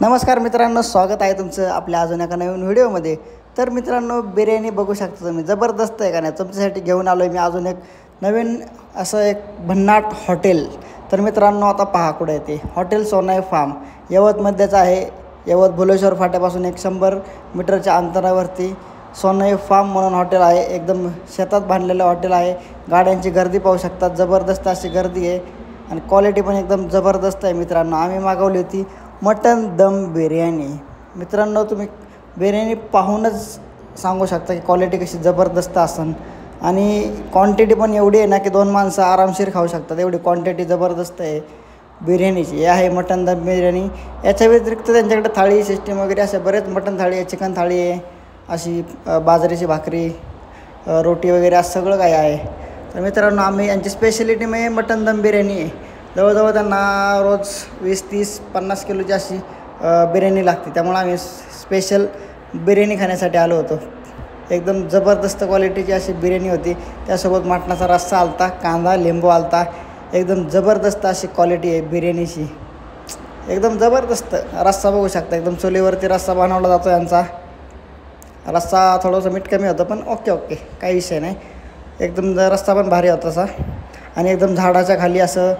नमस्कार मित्रांनो, स्वागत आहे तुमचं आपल्या अजून एका नवीन व्हिडिओमध्ये। तर मित्रांनो, बिर्याणी बघू शकता तुम्ही, जबरदस्त आहे का नाही। तुमच्यासाठी घेऊन आलो आहे मी अजून एक नवीन असं एक भन्नाट हॉटेल। तर मित्रांनो, आता पहा कुठे आहे ते हॉटेल सोनाई फार्म, यवतमध्येच आहे। यवत भुलेश्वर फाट्यापासून 100 मीटरच्या अंतरावरती सोनाई फार्म म्हणून हॉटेल आहे। एकदम शेतात बांधलेलं हॉटेल आहे। गाड्यांची गर्दी पाहू शकता, जबरदस्त अशी गर्दी आहे आणि क्वालिटी पण एकदम जबरदस्त आहे। मित्रांनो, आम्ही मागवली होती मटन दम बिर्याणी। मित्रांनो, तुम्ही बिर्याणी पाहूनच सांगू शकता की क्वालिटी कशी जबरदस्त असन आणि क्वांटिटी पण एवढी आहे ना की 2 माणसं आरामशीर खाऊ शकतात, एवढी क्वांटिटी जबरदस्त आहे बिर्याणीची। हे आहे मटन दम बिर्याणी। याच्या व्यतिरिक्त त्यांच्याकडे थाळी सिस्टीम वगैरे असे बरेच मटन थाळी आहे, चिकन थाळी आहे, अशी बाजरीची भाकरी, रोटी वगैरे असं सगळं काही आहे। तर मित्रांनो, आम्ही यांची स्पेशलिटी म्हणजे मटन दम बिर्याणी आहे। जवळजवळ त्यांना रोज 20, 30, 50 किलोची अशी बिर्याणी लागते, त्यामुळे आम्ही स्पेशल बिर्याणी खाण्यासाठी आलो होतो। एकदम जबरदस्त क्वालिटीची अशी बिर्याणी होती, त्यासोबत मटणाचा रस्सा आलता, कांदा लिंबू आलता। एकदम जबरदस्त अशी क्वालिटी आहे बिर्याणीची, एकदम जबरदस्त। रस्सा बघू शकता, एकदम चुलीवरती रस्सा बनवला जातो यांचा। रस्सा थोडंसं मीठ कमी होतं पण ओके काही विषय नाही। एकदम रस्सा पण भारी होता तसा आणि एकदम झाडाच्या खाली असं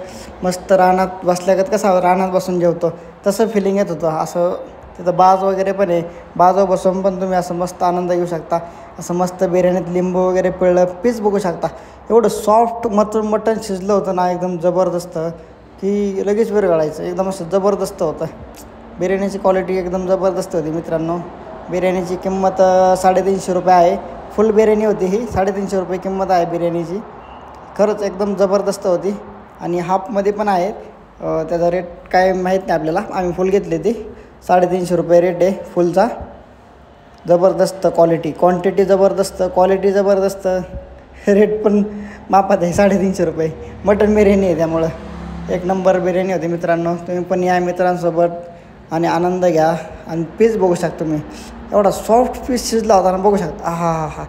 मस्त रानात बसल्यागत, कसं रानात बसून जेवतो तसं फिलिंग येत होतं। असं तिथं बाज वगैरे पण आहे, बाजवर बसून पण तुम्ही असं मस्त आनंद घेऊ शकता। असं मस्त बिर्याणीत लिंबू वगैरे पिळलं, पीस बघू शकता, एवढं सॉफ्ट मटण शिजलं होतं ना, एकदम जबरदस्त की लगेच विरघळायचं, एकदम असं जबरदस्त होतं। बिर्याणीची क्वालिटी एकदम जबरदस्त होती मित्रांनो। बिर्याणीची किंमत 350 रुपये आहे। फुल बिर्याणी होती ही, 350 रुपये किंमत आहे बिर्याणीची। खरंच एकदम जबरदस्त होती आणि हाफमध्ये पण आहे, त्याचा रेट काय माहीत नाही आपल्याला, आम्ही फुल घेतली ती। 350 रुपये रेट आहे फुलचा। जबरदस्त क्वांटिटी जबरदस्त, क्वालिटी जबरदस्त, रेट पण मापात आहे 350 रुपये। मटन बिर्याणी आहे त्यामुळं एक नंबर बिर्याणी होती मित्रांनो। तुम्ही पण या मित्रांसोबत आणि आनंद घ्या। आणि पीस बघू शकता तुम्ही, एवढा सॉफ्ट पीस शिजला होता ना, बघू शकता। हा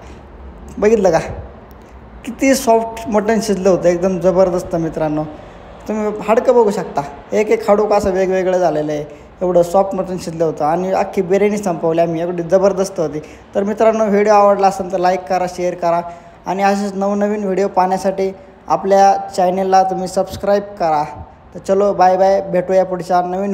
बघितलं का, किती सॉफ्ट मटण शिजलं होतं, एकदम जबरदस्त मित्रांनो। तुम्ही हाडकं बघू शकता, एक हाडूक असं वेगवेगळं झालेलं आहे, एवढं सॉफ्ट मटण शिजलं होतं आणि अख्खी बिर्याणी संपवली आम्ही, एवढी जबरदस्त होती। तर मित्रांनो, व्हिडिओ आवडला असेल तर लाईक करा, शेअर करा आणि असेच नवनवीन व्हिडिओ पाहण्यासाठी आपल्या चॅनेलला तुम्ही सबस्क्राईब करा। तर चलो, बाय बाय, भेटूया पुढच्या नवीन